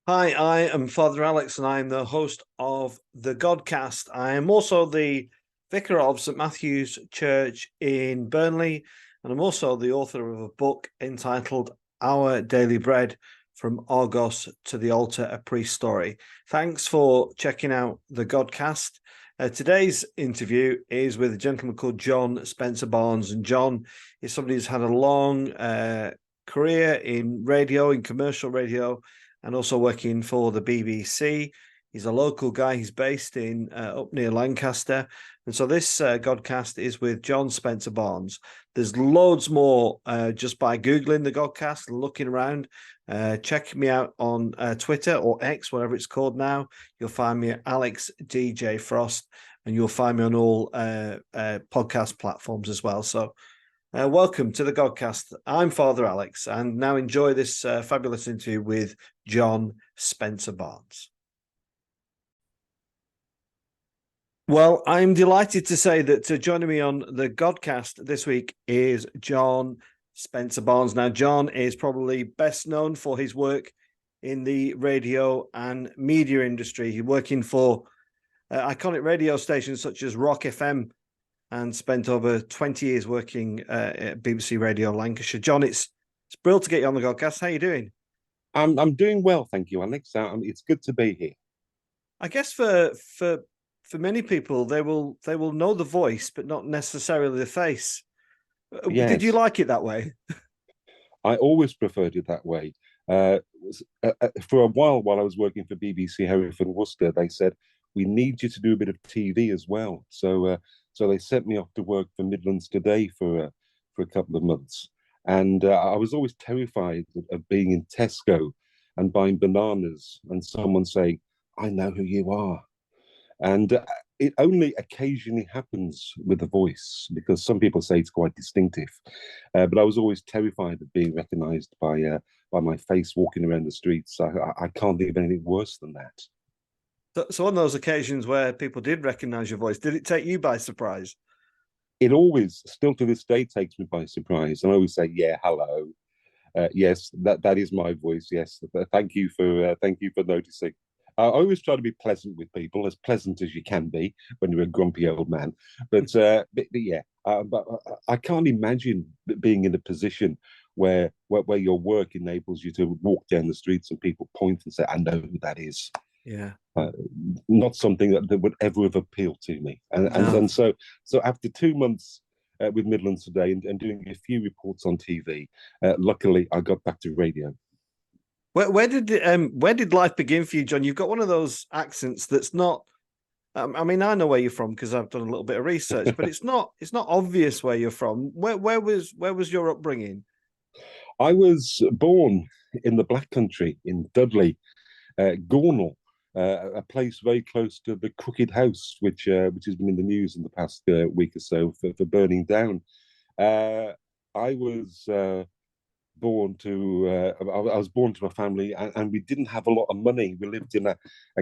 Hi, I am Father Alex, and I am the host of the Godcast. I am also the vicar of St Matthew's Church in Burnley, and I'm also the author of a book entitled Our Daily Bread: From Argos to the Altar, a Priest's Story. Thanks for checking out the Godcast. Today's interview is with a gentleman called John Spencer Barnes, and John is somebody who's had a long career in radio, in commercial radio, and also working for the BBC. He's a local guy. He's based in up near Lancaster. And so this Godcast is with John Spencer Barnes. There's loads more just by Googling the Godcast and looking around. Check me out on Twitter or X, whatever it's called now. You'll find me at Alex DJ Frost, and you'll find me on all podcast platforms as well. So welcome to the Godcast. I'm Father Alex, and now enjoy this fabulous interview with John Spencer Barnes. Well, I'm delighted to say that joining me on the Godcast this week is John Spencer Barnes. Now, John is probably best known for his work in the radio and media industry. He's working for iconic radio stations such as Rock FM, and spent over 20 years working at BBC Radio Lancashire. John, it's brilliant to get you on the Godcast. How are you doing? I'm doing well, thank you, Alex. It's good to be here. I guess for many people, they will know the voice, but not necessarily the face. Yes. Did you like it that way? I always preferred it that way. For a while I was working for BBC Hereford and Worcester, they said, we need you to do a bit of TV as well. So they sent me off to work for Midlands Today for a couple of months. And I was always terrified of being in Tesco and buying bananas and someone saying, I know who you are. And it only occasionally happens with the voice, because some people say it's quite distinctive. But I was always terrified of being recognised by my face walking around the streets. I can't think of anything worse than that. So on those occasions where people did recognise your voice, did it take you by surprise? It always, still to this day, takes me by surprise. And I always say, yeah, hello. Yes, that is my voice. Yes, thank you for noticing. I always try to be pleasant with people, as pleasant as you can be when you're a grumpy old man. But yeah, but I can't imagine being in a position where your work enables you to walk down the streets and people point and say, I know who that is. Yeah. Not something that would ever have appealed to me. And so after 2 months with Midlands Today and doing a few reports on TV, luckily I got back to radio. Where did life begin for you, John? You've got one of those accents that's not. I mean, I know where you're from because I've done a little bit of research, but it's not obvious where you're from. Where was your upbringing? I was born in the Black Country in Dudley, Gornal, a place very close to the Crooked House, which has been in the news in the past week or so for burning down. I was born to a family, and we didn't have a lot of money. We lived in a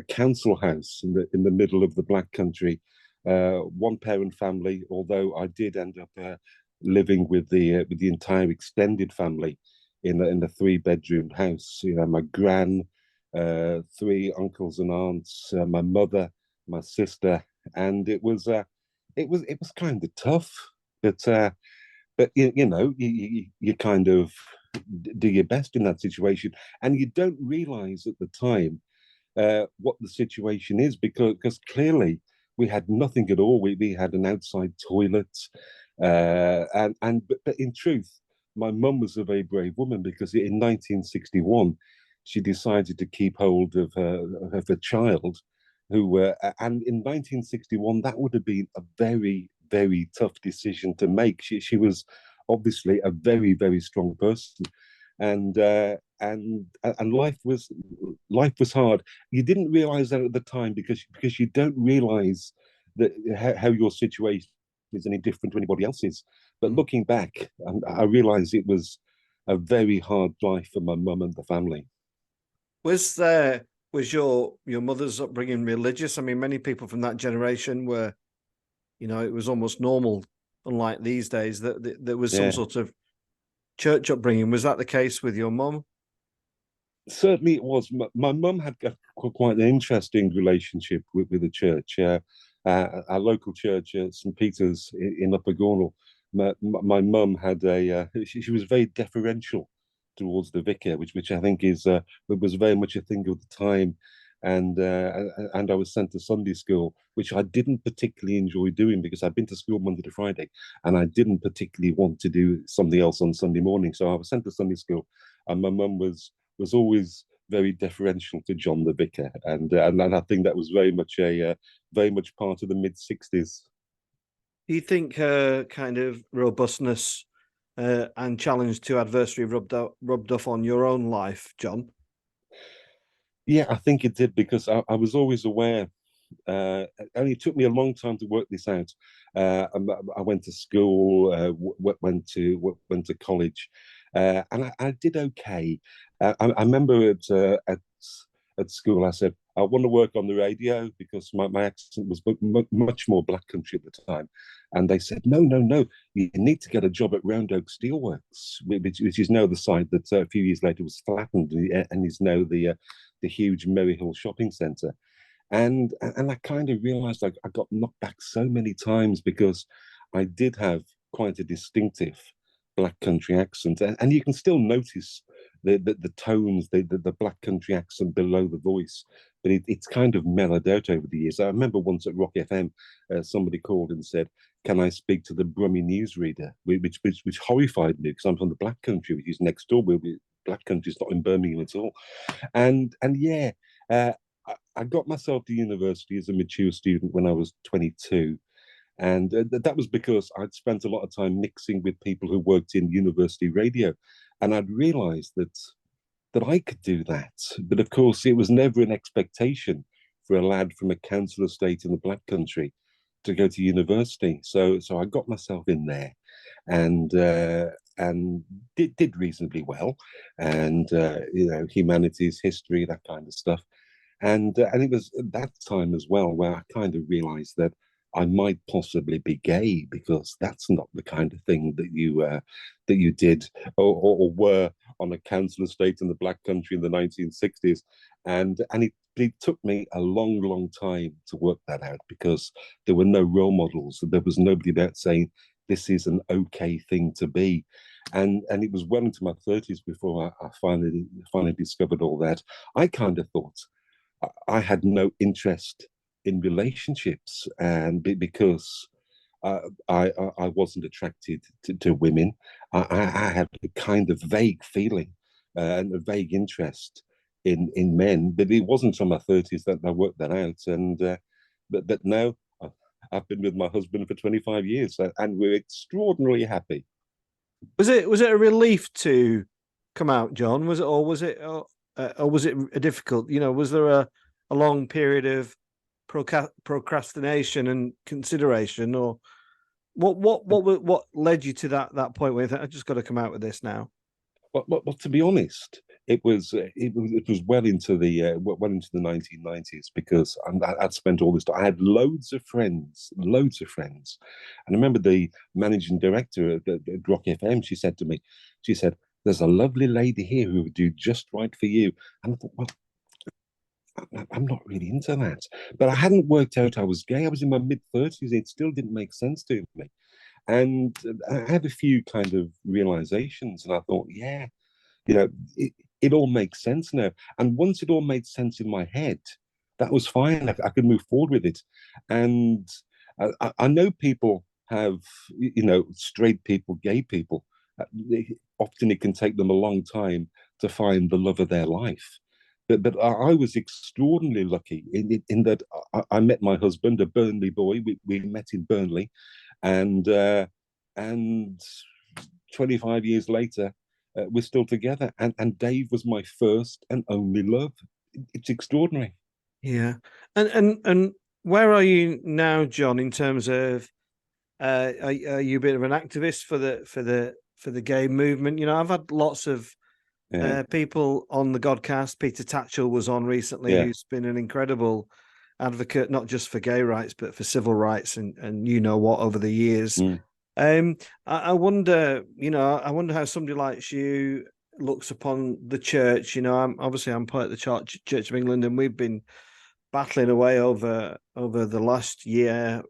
council house in the middle of the Black Country, one parent family. Although I did end up living with the entire extended family in a 3-bedroom house. You know, my gran, 3 uncles and aunts, my mother, my sister, and it was kind of tough, but you know, you kind of do your best in that situation, and you don't realize at the time what the situation is, because clearly we had nothing at all. We had an outside toilet, but in truth, my mum was a very brave woman, because in 1961 she decided to keep hold of her child, who and in 1961 that would have been a very, very tough decision to make. She was obviously a very, very strong person, and life was hard. You didn't realize that at the time, because you don't realize that how your situation is any different to anybody else's. But looking back, I realized it was a very hard life for my mum and the family. Was your mother's upbringing religious? I mean, many people from that generation were, you know, it was almost normal, unlike these days, that there was some sort of church upbringing. Was that the case with your mum? Certainly it was. My mum had got quite an interesting relationship with the church. Our local church, St. Peter's in Upper Gornal. My mum had she was very deferential towards the vicar, which I think was very much a thing of the time. And I was sent to Sunday school, which I didn't particularly enjoy doing because I'd been to school Monday to Friday, and I didn't particularly want to do something else on Sunday morning. So I was sent to Sunday school, and my mum was always very deferential to John the Vicar, and I think that was very much part of the mid-60s. Do you think her kind of robustness and challenge to adversity rubbed off on your own life, John? Yeah, I think it did because I was always aware. And it took me a long time to work this out. I went to school, went to college, and I did okay. I remember at school I said I want to work on the radio because my accent was much more black country at the time, and they said no, you need to get a job at Round Oak Steelworks, which is now the site that a few years later was flattened and is now the huge Maryhill shopping centre. And I kind of realized I got knocked back so many times because I did have quite a distinctive black country accent, and you can still notice the tones, the black country accent below the voice, but it's kind of mellowed out over the years. I remember once at Rock FM, somebody called and said, "Can I speak to the Brummie newsreader?" Which horrified me because I'm from the black country, which is next door. Black country's not in Birmingham at all, and yeah. I got myself to university as a mature student when I was 22. And that was because I'd spent a lot of time mixing with people who worked in university radio. And I'd realized that I could do that. But of course, it was never an expectation for a lad from a council estate in the Black Country to go to university. So I got myself in there and did reasonably well. And, humanities, history, that kind of stuff. And it was at that time as well where I kind of realized that I might possibly be gay because that's not the kind of thing that you did or were on a council estate in the Black Country in the 1960s. And it took me a long time to work that out because there were no role models. There was nobody there saying this is an okay thing to be. And it was well into my 30s before I finally discovered all that. I kind of thought I had no interest in relationships, and because I wasn't attracted to women, I had a kind of vague feeling and a vague interest in men. But it wasn't until my 30s that I worked that out. And but now I've been with my husband for 25 years, and we're extraordinarily happy. Was it a relief to come out, John? Was it or was it difficult? Was there a long period of procrastination and consideration, or what led you to that point where you think I just got to come out with this now? Well, to be honest, it was well into the 1990s because I'd spent all this time. I had loads of friends, and I remember the managing director at Rock FM. She said to me, "There's a lovely lady here who would do just right for you." And I thought, well, I'm not really into that. But I hadn't worked out I was gay. I was in my mid-30s. It still didn't make sense to me. And I had a few kind of realizations, and I thought, yeah, it all makes sense now. And once it all made sense in my head, that was fine. I could move forward with it. And I know people have, straight people, gay people. Often it can take them a long time to find the love of their life. But I was extraordinarily lucky in that I met my husband, a Burnley boy. We met in Burnley, and 25 years later, we're still together. And Dave was my first and only love. It's extraordinary. Yeah, and where are you now, John? In terms of, are you a bit of an activist for the gay movement? I've had lots of people on the Godcast. Peter Tatchell was on recently, who's been an incredible advocate, not just for gay rights, but for civil rights and over the years. I wonder how somebody like you looks upon the church. You know, I'm part of the Church of England, and we've been battling away over the last year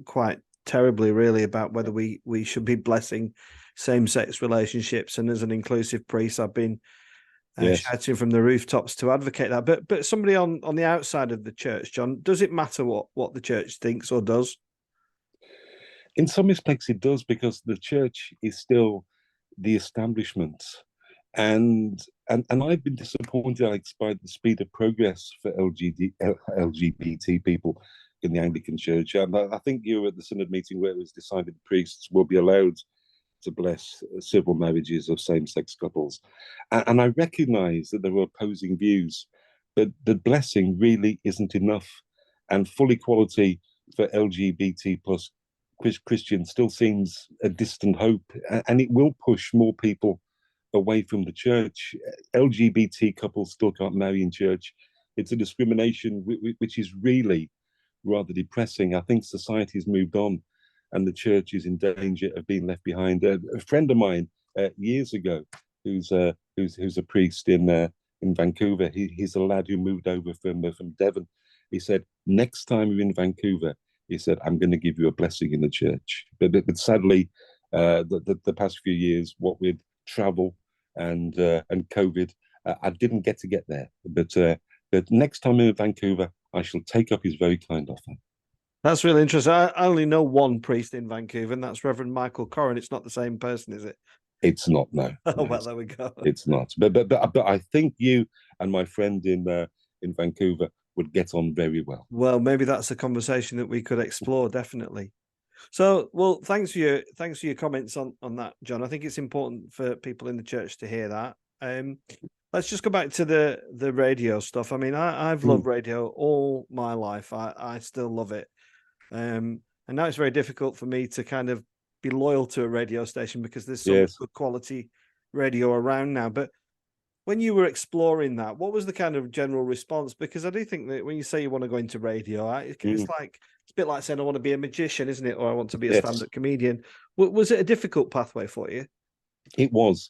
quite terribly, really, about whether we should be blessing same-sex relationships. And as an inclusive priest, I've been shouting from the rooftops to advocate that. But somebody on the outside of the church, John, does it matter what the church thinks or does? In some respects, it does, because the church is still the establishment, and I've been disappointed, Alex, by the speed of progress for LGBT people in the Anglican Church. And I think you were at the synod meeting where it was decided priests will be allowed to bless civil marriages of same-sex couples, and I recognise that there were opposing views, but the blessing really isn't enough, and full equality for LGBT plus Christians still seems a distant hope, and it will push more people away from the church. LGBT couples still can't marry in church. It's a discrimination which is really rather depressing. I think society has moved on, and the church is in danger of being left behind. A friend of mine years ago, who's a priest in Vancouver, he's a lad who moved over from Devon. He said, next time you're in Vancouver, he said, I'm going to give you a blessing in the church. But sadly, the past few years, what with travel and COVID, I didn't get there. But next time I'm in Vancouver, I shall take up his very kind offer. That's really interesting. I only know one priest in Vancouver, and that's Reverend Michael Corrin. It's not the same person, is it? It's not, no. Oh, well, there we go. It's not. But I think you and my friend in Vancouver would get on very well. Well, maybe that's a conversation that we could explore, definitely. So, well, thanks for your comments on that, John. I think it's important for people in the church to hear that. Let's just go back to the radio stuff. I mean, I've loved radio all my life. I still love it. And now it's very difficult for me to kind of be loyal to a radio station because there's so much good quality radio around now. But when you were exploring that, what was the kind of general response? Because I do think that when you say you want to go into radio, it's a bit like saying I want to be a magician, isn't it? Or I want to be a stand-up comedian. Was it a difficult pathway for you? It was,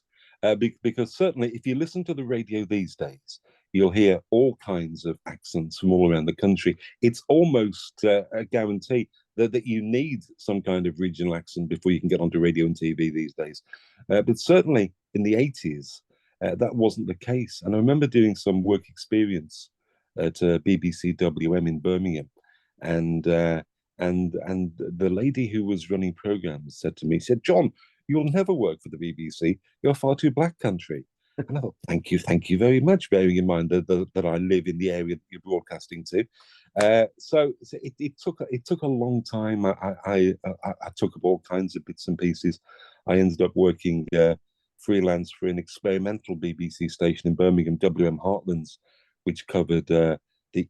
because certainly if you listen to the radio these days, you'll hear all kinds of accents from all around the country. It's almost a guarantee that you need some kind of regional accent before you can get onto radio and TV these days. But certainly in the 80s, that wasn't the case. And I remember doing some work experience at BBC WM in Birmingham. And the lady who was running programs said to me, John, you'll never work for the BBC. You're far too black country. And I thought, thank you very much, bearing in mind that I live in the area that you're broadcasting to. So it took a long time. I took up all kinds of bits and pieces. I ended up working freelance for an experimental BBC station in Birmingham, WM Heartlands, which covered the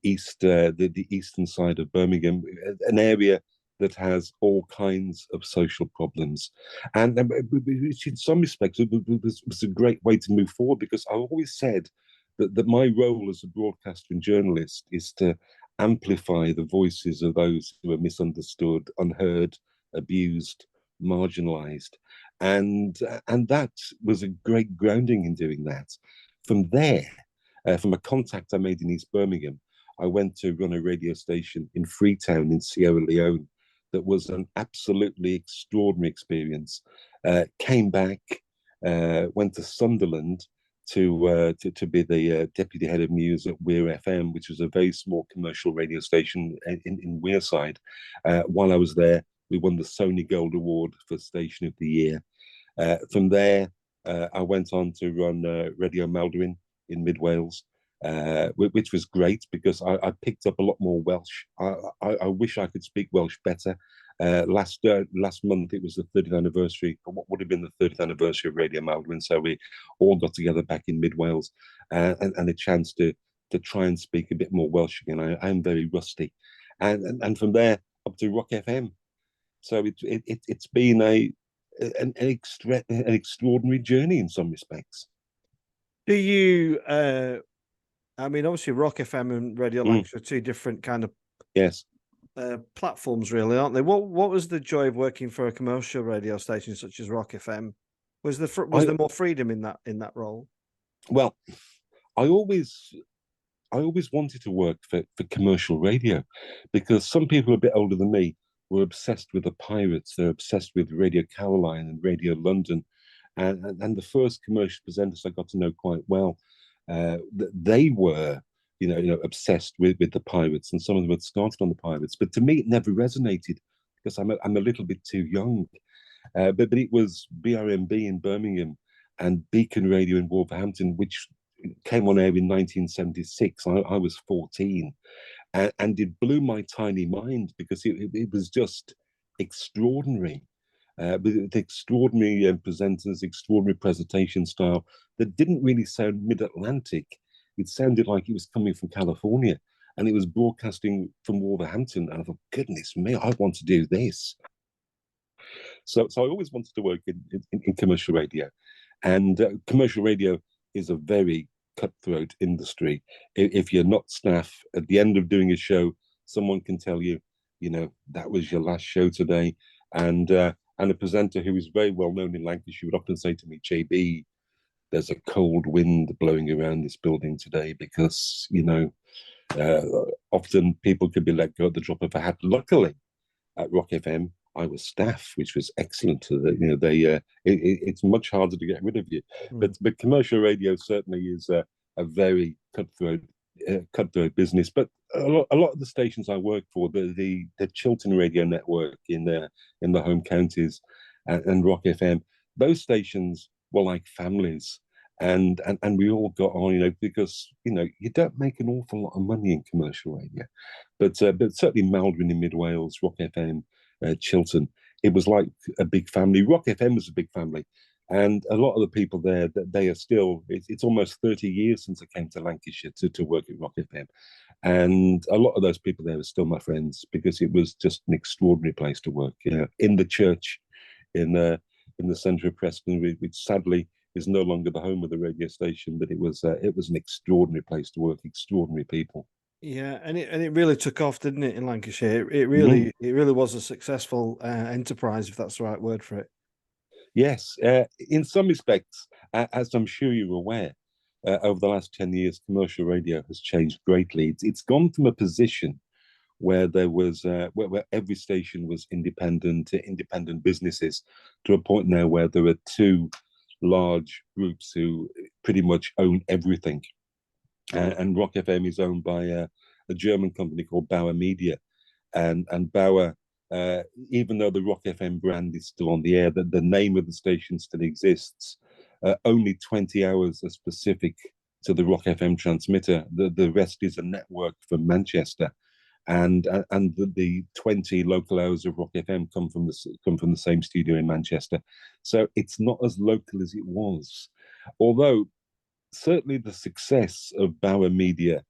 eastern side of Birmingham, an area that has all kinds of social problems, and which in some respects was a great way to move forward, because I always said that my role as a broadcaster and journalist is to amplify the voices of those who are misunderstood, unheard, abused, marginalized, and that was a great grounding in doing that. From there, from a contact I made in East Birmingham, I went to run a radio station in Freetown in Sierra Leone. That was an absolutely extraordinary experience. Came back, went to Sunderland to be the deputy head of news at Weir FM, which was a very small commercial radio station in Wearside. While I was there, we won the Sony Gold Award for Station of the Year. From there, I went on to run Radio Maldwyn in Mid Wales, which was great because I picked up a lot more Welsh. I wish I could speak Welsh better. Last month, it was the 30th anniversary, or what would have been the 30th anniversary of Radio Maldwyn. So we all got together back in Mid Wales and a chance to try and speak a bit more Welsh again. I'm very rusty. And from there up to Rock FM. So it's been an extraordinary journey in some respects. Do you? I mean, obviously, Rock FM and Radio Lancashire are two different kind of platforms, really, aren't they? What was the joy of working for a commercial radio station such as Rock FM? Was there more freedom in that role? Well, I always wanted to work for commercial radio, because some people a bit older than me were obsessed with the pirates. They're obsessed with Radio Caroline and Radio London, and the first commercial presenters I got to know quite well, they were obsessed with the pirates, and some of them had started on the pirates. But to me, it never resonated because I'm a little bit too young. But it was BRMB in Birmingham and Beacon Radio in Wolverhampton, which came on air in 1976. I was 14, and it blew my tiny mind because it was just extraordinary. With extraordinary presenters, extraordinary presentation style that didn't really sound mid-Atlantic. It sounded like it was coming from California, and it was broadcasting from Wolverhampton. And I thought, goodness me, I want to do this. So I always wanted to work in commercial radio, and commercial radio is a very cutthroat industry. If you're not staff, at the end of doing a show, someone can tell you, that was your last show today, and a presenter who is very well known in Lancashire would often say to me, JB, there's a cold wind blowing around this building today because, often people could be let go at the drop of a hat. Luckily, at Rock FM, I was staff, which was excellent. It's much harder to get rid of you. But commercial radio certainly is a very cutthroat business. But a lot of the stations I work for, the Chiltern Radio Network in the home counties, and Rock FM, those stations were like families, and we all got on, because you don't make an awful lot of money in commercial radio, but certainly Maldwyn in Mid Wales, Rock FM, Chiltern, it was like a big family. Rock FM was a big family. And a lot of the people there, they are still, it's almost 30 years since I came to Lancashire to work at Rock FM. And a lot of those people there are still my friends, because it was just an extraordinary place to work. In the church, in the centre of Preston, which sadly is no longer the home of the radio station, but it was an extraordinary place to work, extraordinary people. Yeah, and it really took off, didn't it, in Lancashire? It really was a successful enterprise, if that's the right word for it. Yes, in some respects, as I'm sure you're aware, over the last 10 years, commercial radio has changed greatly. It's gone from a position where there was where every station was independent businesses, to a point now where there are two large groups who pretty much own everything. And Rock FM is owned by a German company called Bauer Media, and Bauer. Even though the Rock FM brand is still on the air, the name of the station still exists. Only 20 hours are specific to the Rock FM transmitter. The rest is a network from Manchester, and the 20 local hours of Rock FM come from the same studio in Manchester. So it's not as local as it was, although certainly the success of Bauer Media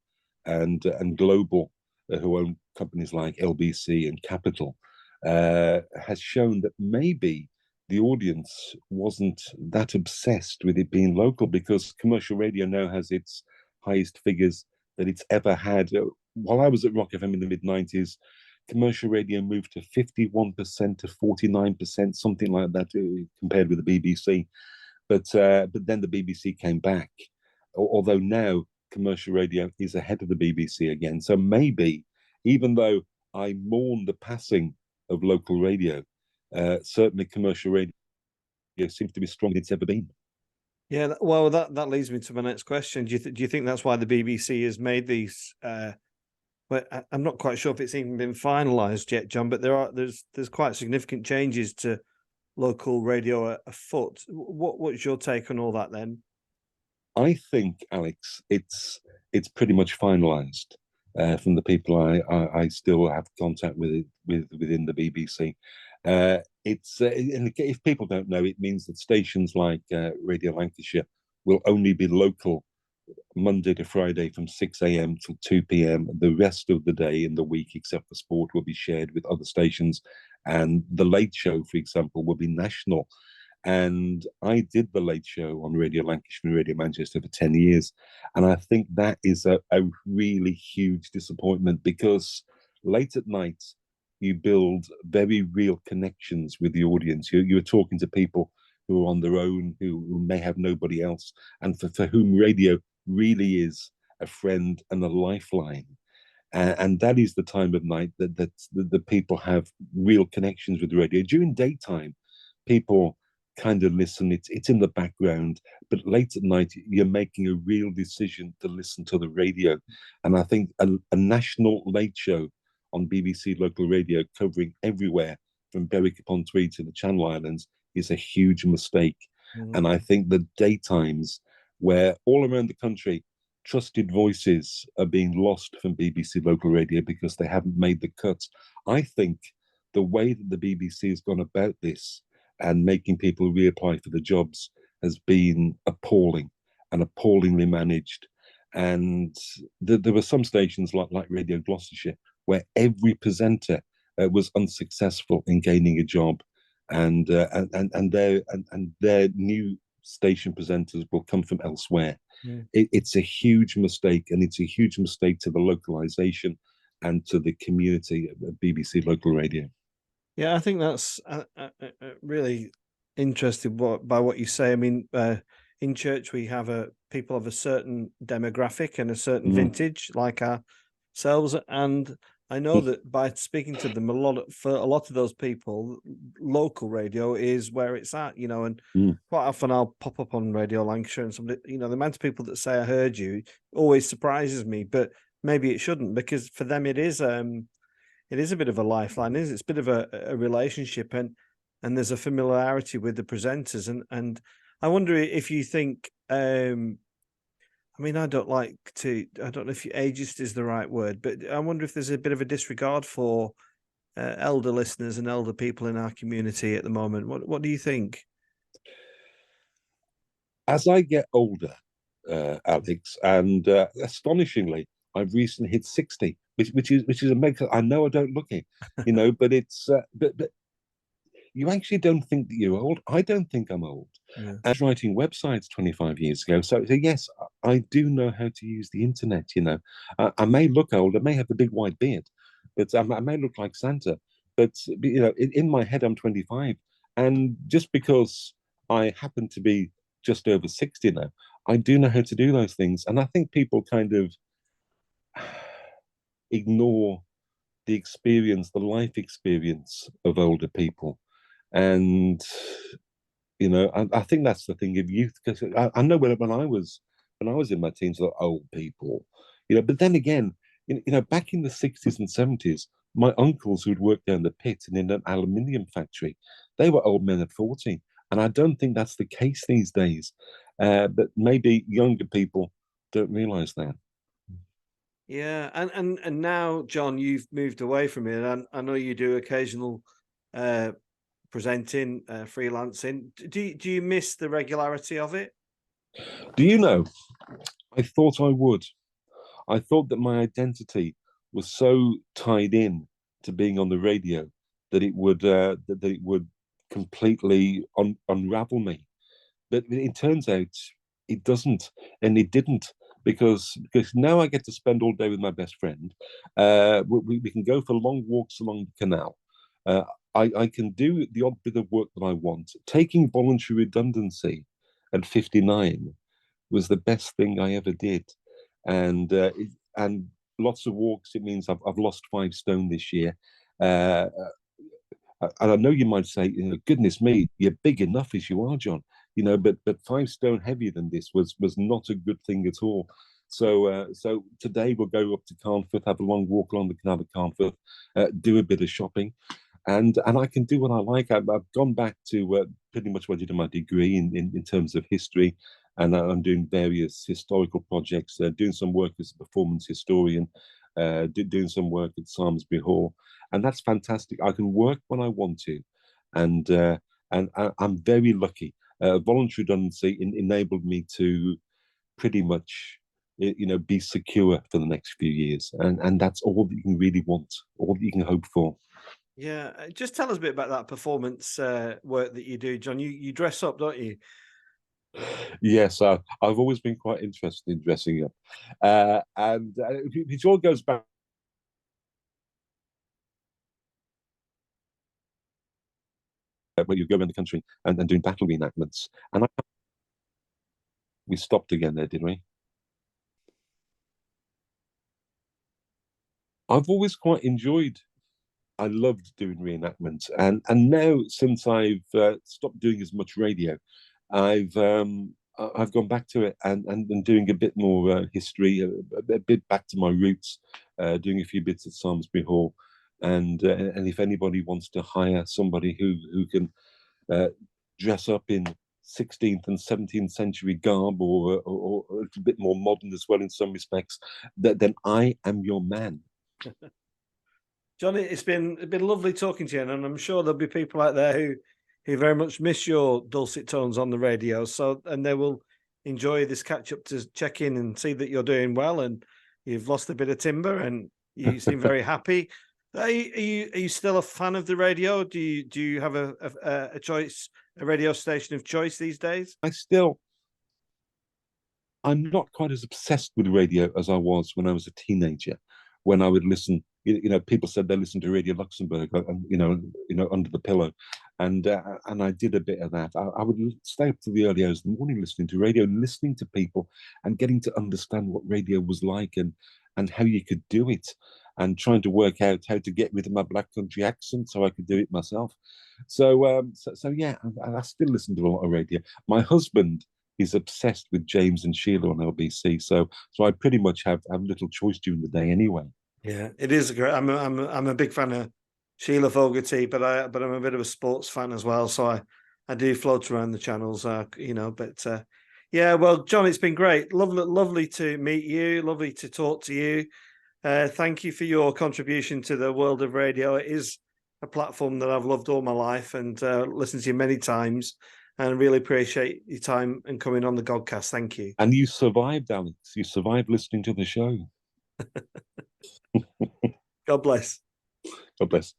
and Global, who own companies like LBC and Capital, has shown that maybe the audience wasn't that obsessed with it being local, because commercial radio now has its highest figures that it's ever had. While I was at Rock FM in the mid-90s, commercial radio moved to 51% to 49%, something like that, compared with the BBC. But then the BBC came back, although now commercial radio is ahead of the BBC again. So maybe, even though I mourn the passing of local radio, certainly commercial radio seems to be stronger than it's ever been. Yeah, well, that leads me to my next question. Do you think that's why the BBC has made these? But I'm not quite sure if it's even been finalised yet, John. But there's quite significant changes to local radio afoot. What's your take on all that then? I think, Alex, it's pretty much finalised. From the people I still have contact with within the BBC. And if people don't know, it means that stations like Radio Lancashire will only be local Monday to Friday from 6 a.m. till 2 p.m. The rest of the day in the week, except for sport, will be shared with other stations. And the Late Show, for example, will be national. And I did the Late Show on Radio Lancashire and Radio Manchester for 10 years. And I think that is a really huge disappointment, because late at night, you build very real connections with the audience. You're talking to people who are on their own, who may have nobody else, and for whom radio really is a friend and a lifeline. And that is the time of night that the people have real connections with radio. During daytime, people kind of listen. It's in the background, but late at night, you're making a real decision to listen to the radio. And I think a national late show on BBC local radio covering everywhere from Berwick-upon-Tweed to the Channel Islands is a huge mistake. Mm-hmm. And I think the daytimes where all around the country, trusted voices are being lost from BBC local radio because they haven't made the cut. I think the way that the BBC has gone about this and making people reapply for the jobs has been appalling and appallingly managed. And there were some stations like Radio Gloucestershire where every presenter was unsuccessful in gaining a job, and their new station presenters will come from elsewhere. Yeah. It's a huge mistake, and it's a huge mistake to the localization and to the community of BBC local radio. Yeah, I think that's really interesting by what you say. I mean, in church we have people of a certain demographic and a certain vintage, like ourselves, and I know that by speaking to them for a lot of those people, local radio is where it's at, and quite often I'll pop up on Radio Lancashire and somebody, the amount of people that say I heard you always surprises me, but maybe it shouldn't, because for them it is a bit of a lifeline, it's a bit of a relationship, and there's a familiarity with the presenters, and I wonder if you think, I mean, I don't know if ageist is the right word, but I wonder if there's a bit of a disregard for elder listeners and elder people in our community at the moment. What do you think? As I get older, Alex, and astonishingly, I've recently hit 60, which is amazing. I know I don't look it, but it's but you actually don't think that you're old. I don't think I'm old. Yeah. I was writing websites 25 years ago. So yes, I do know how to use the internet, I may look old, I may have a big white beard, but I may look like Santa. But, in my head, I'm 25. And just because I happen to be just over 60 now, I do know how to do those things. And I think people kind of ignore the life experience of older people. And I think that's the thing of youth, because I know when I was in my teens, the old people, but then again, back in the 60s and 70s, my uncles who'd worked down the pit and in an aluminium factory, they were old men at 40, and I don't think that's the case these days. But maybe younger people don't realise that. Yeah, and now, John, you've moved away from it, and I know you do occasional presenting, freelancing. Do you miss the regularity of it? Do you know, I thought I would. I thought that my identity was so tied in to being on the radio that it would completely unravel me. But it turns out it doesn't, and it didn't, because now I get to spend all day with my best friend. We can go for long walks along the canal. I can do the odd bit of work that I want. Taking voluntary redundancy at 59 was the best thing I ever did. And lots of walks, it means I've lost 5 stone this year. And I know you might say, goodness me, you're big enough as you are, John. But 5 stone heavier than this was not a good thing at all. So today we'll go up to Carnforth, have a long walk along the canal of Carnforth, do a bit of shopping. And I can do what I like. I've gone back to pretty much what I did in my degree in terms of history, and I'm doing various historical projects, doing some work as a performance historian, doing some work at Samlesbury Hall, and that's fantastic. I can work when I want to, and I'm very lucky. Voluntary redundancy enabled me to pretty much, be secure for the next few years, and that's all that you can really want, all that you can hope for. Yeah, just tell us a bit about that performance work that you do, John. You dress up, don't you? Yes, I've always been quite interested in dressing up, and it all goes back. where you go around the country and doing battle reenactments. And we stopped again there, didn't we? I've always quite enjoyed. I loved doing reenactments, and now since I've stopped doing as much radio, I've gone back to it and doing a bit more history, a bit back to my roots, doing a few bits at Samlesbury Hall, and if anybody wants to hire somebody who can dress up in 16th and 17th century garb or a little bit more modern as well in some respects, then I am your man. Johnny, it's been lovely talking to you, and I'm sure there'll be people out there who very much miss your dulcet tones on the radio. And they will enjoy this catch up to check in and see that you're doing well, and you've lost a bit of timber, and you seem very happy. Are you still a fan of the radio? Do you have a choice, a radio station of choice these days? I'm not quite as obsessed with radio as I was when I was a teenager, when I would listen. People said they listened to Radio Luxembourg, under the pillow, and I did a bit of that. I would stay up to the early hours of the morning listening to radio, listening to people, and getting to understand what radio was like and how you could do it, and trying to work out how to get rid of my black country accent so I could do it myself. So yeah, I still listen to a lot of radio. My husband is obsessed with James and Sheila on LBC, so I pretty much have little choice during the day anyway. Yeah, it is great. I'm a big fan of Sheila Fogarty, but I'm a bit of a sports fan as well. So I do float around the channels, But yeah, well, John, it's been great. Lovely to meet you. Lovely to talk to you. Thank you for your contribution to the world of radio. It is a platform that I've loved all my life and listened to you many times. And really appreciate your time and coming on the Godcast. Thank you. And you survived, Alex. You survived listening to the show. God bless. God bless.